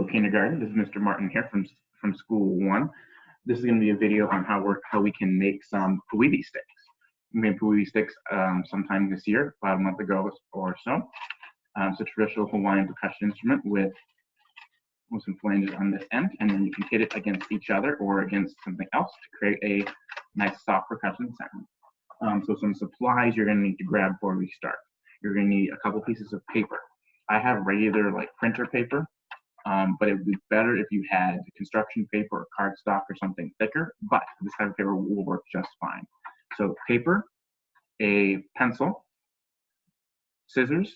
Hello kindergarten, this is Mr. Martin here from School 1. This is going to be a video on how we can make some Pu'ili sticks. We made Pu'ili sticks sometime this year, about a month ago or so. It's a traditional Hawaiian percussion instrument with some flanges on this end, and then you can hit it against each other or against something else to create a nice soft percussion sound. So some supplies you're going to need to grab before we start. You're going to need a couple pieces of paper. I have regular printer paper. But it would be better if you had construction paper or cardstock or something thicker, but this type of paper will work just fine. So paper, a pencil, scissors,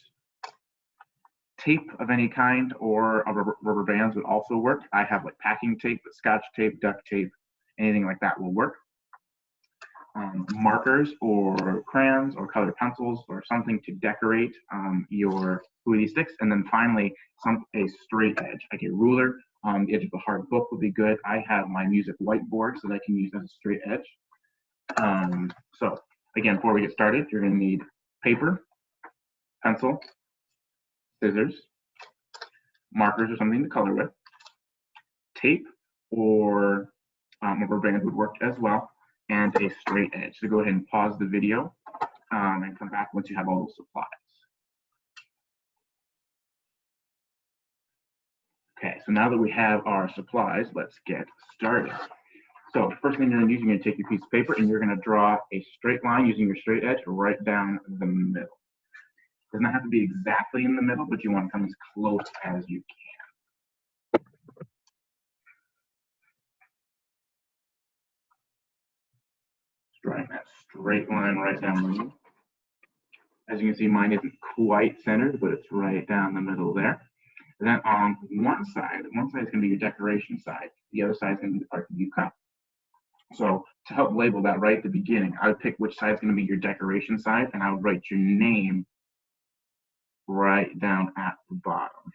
tape of any kind, or rubber bands would also work. I have packing tape, scotch tape, duct tape, anything like that will work. Markers or crayons or colored pencils or something to decorate your Pu'ili sticks, and then finally a straight edge, like a ruler on the edge of a hard book would be good. I have my music whiteboard so that I can use as a straight edge. So again, before we get started, you're going to need paper, pencil, scissors, markers or something to color with, tape or rubber band would work as well, and a straight edge. So go ahead and pause the video and come back once you have all those supplies. Okay, so now that we have our supplies, let's get started. So first thing you're going to do is you're going to take your piece of paper and you're going to draw a straight line using your straight edge right down the middle. It does not have to be exactly in the middle, but you want to come as close as you can. Drawing that straight line right down the middle. As you can see, mine isn't quite centered, but it's right down the middle there. And then on one side is going to be your decoration side. The other side is going to be the part that you cut. So to help label that right at the beginning, I would pick which side is going to be your decoration side, and I would write your name right down at the bottom.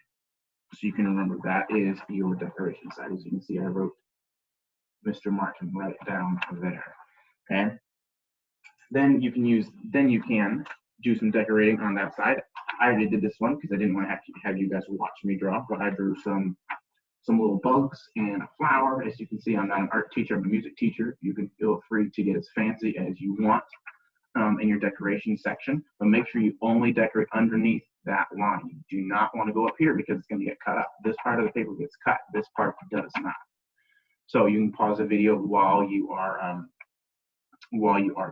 So you can remember that is your decoration side. As you can see, I wrote Mr. Martin right down there. Okay. Then you can do some decorating on that side. I already did this one because I didn't want to have you guys watch me draw, but I drew some little bugs and a flower. As you can see, I'm not an art teacher, I'm a music teacher. You can feel free to get as fancy as you want in your decoration section, but make sure you only decorate underneath that line. You do not want to go up here because it's going to get cut up. This part of the paper gets cut, this part does not. So you can pause the video while you are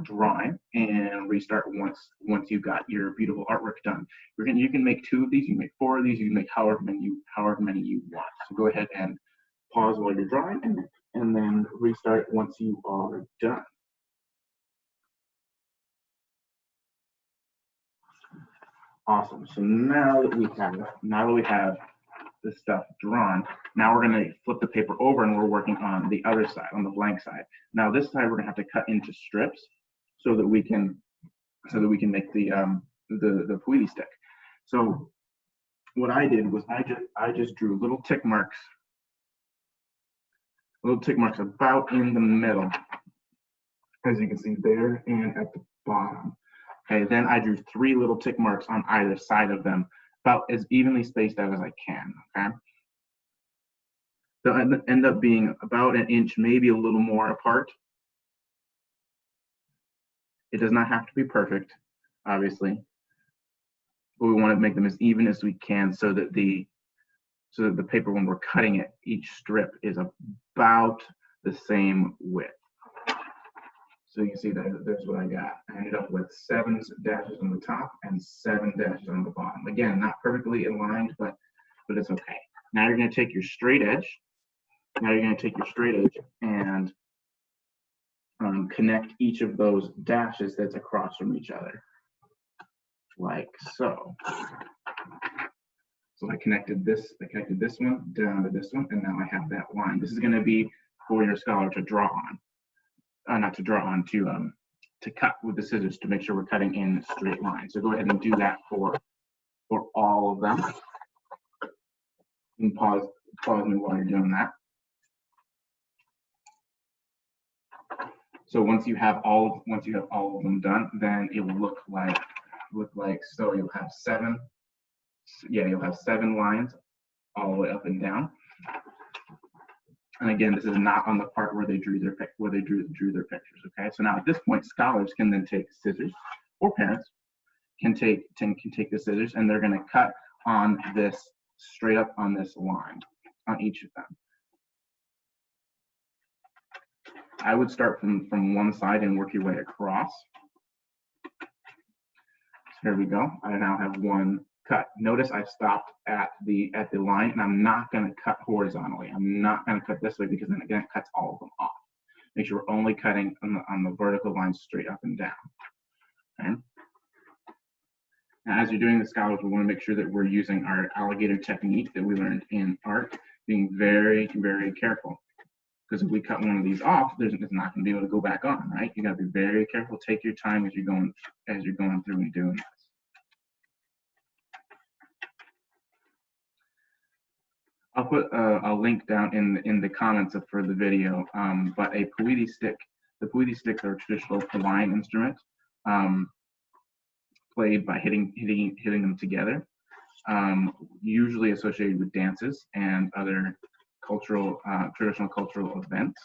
drawing and restart once you've got your beautiful artwork done. You can make 2 of these, you can make 4 of these, you can make however many you want. So go ahead and pause while you're drawing and then restart once you are done. Awesome. So now that we have this stuff drawn, now we're going to flip the paper over and we're working on the other side, on the blank side. Now this side we're going to have to cut into strips so that we can make the Pu'ili stick. So what I did was I just drew little tick marks about in the middle, as you can see there and at the bottom. Okay, then I drew 3 little tick marks on either side of them, about as evenly spaced out as I can, okay? They'll end up being about 1 inch, maybe a little more apart. It does not have to be perfect, obviously, but we want to make them as even as we can so that the paper, when we're cutting it, each strip is about the same width. So you can see that there's what I got. I ended up with 7 dashes on the top and 7 dashes on the bottom. Again, not perfectly aligned, but it's okay. Now you're going to take your straight edge. And connect each of those dashes that's across from each other, like so. So I connected this one down to this one, and now I have that line. This is going to be for your scholar to draw on. To cut with the scissors to make sure we're cutting in straight lines. So go ahead and do that for all of them. And pause me while you're doing that. So once you have all of them done, then it will look like so. You'll have 7 lines all the way up and down. And again, this is not on the part where they drew their drew their pictures. Okay, so now at this point, scholars can then take scissors, or parents can take the scissors, and they're going to cut on this straight up on this line on each of them. I would start from one side and work your way across. So here we go. I now have one cut. Notice I stopped at the line, and I'm not going to cut horizontally. I'm not going to cut this way because then again it cuts all of them off. Make sure we're only cutting on the vertical line straight up and down. Okay. Now, as you're doing the scholars, we want to make sure that we're using our alligator technique that we learned in art, being very, very careful. Because if we cut one of these off, it's not going to be able to go back on, right? You got to be very careful. Take your time as you're going through and doing this. I'll put a link down in the comments for the video. But a Pu'ili stick, the Pu'ili sticks are a traditional Hawaiian instrument, played by hitting them together, usually associated with dances and other traditional cultural events.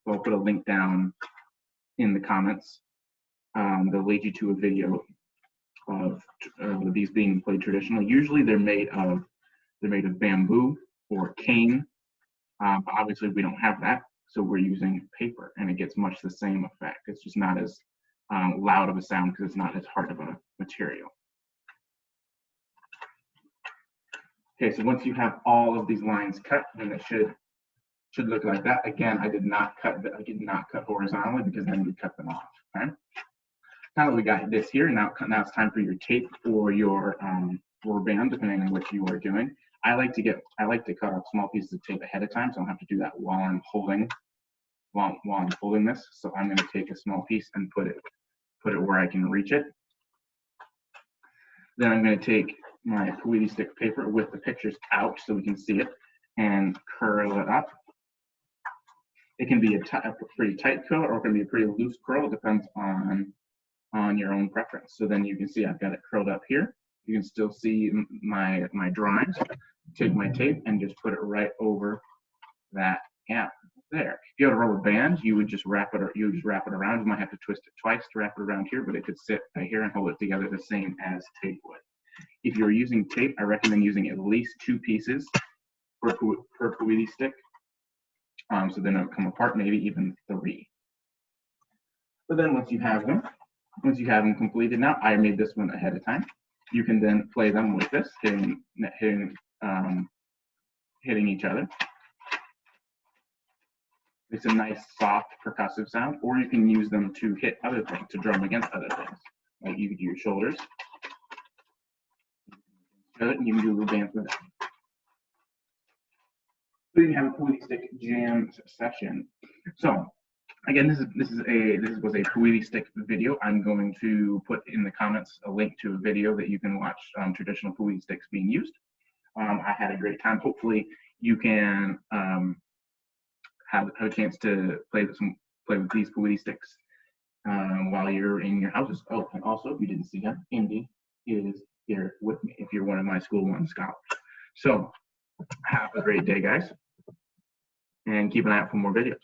So I'll put a link down in the comments. They'll lead you to a video of these being played traditionally. Usually they're made of bamboo or cane. But obviously we don't have that, so we're using paper, and it gets much the same effect. It's just not as loud of a sound because it's not as hard of a material. Okay, so once you have all of these lines cut, then it should look like that. Again, I did not cut horizontally because then we cut them off. Okay. Now that we got this here, now it's time for your tape or your rubber band, depending on what you are doing. I like to cut off small pieces of tape ahead of time, so I don't have to do that while I'm holding this. So I'm going to take a small piece and put it where I can reach it. Then I'm going to take my Pu'ili stick paper with the pictures out so we can see it and curl it up. It can be a pretty tight curl, or it can be a pretty loose curl. It depends on your own preference. So then you can see I've got it curled up here. You can still see my drawings. Take my tape and just put it right over that gap there. If you had a rubber band, you would just wrap it around. You might have to twist it twice to wrap it around here, but it could sit right here and hold it together the same as tape would. If you're using tape, I recommend using at least 2 pieces per Pu'ili stick. So then it'll come apart, maybe even 3. But then once you have them completed, now I made this one ahead of time. You can then play them with this, hitting each other. It's a nice, soft, percussive sound, or you can use them to hit other things, to drum against other things. Like you could do your shoulders. And you can do a little dance with it. So you can have a Pu'ili stick jam session. So again, this was a Pu'ili stick video. I'm going to put in the comments a link to a video that you can watch traditional Pu'ili sticks being used. I had a great time. Hopefully you can have a chance to play with these Pu'ili sticks while you're in your houses. Oh, and also, if you didn't see him, Indy is here with me if you're one of my School 1 scholars. So have a great day, guys, and keep an eye out for more videos.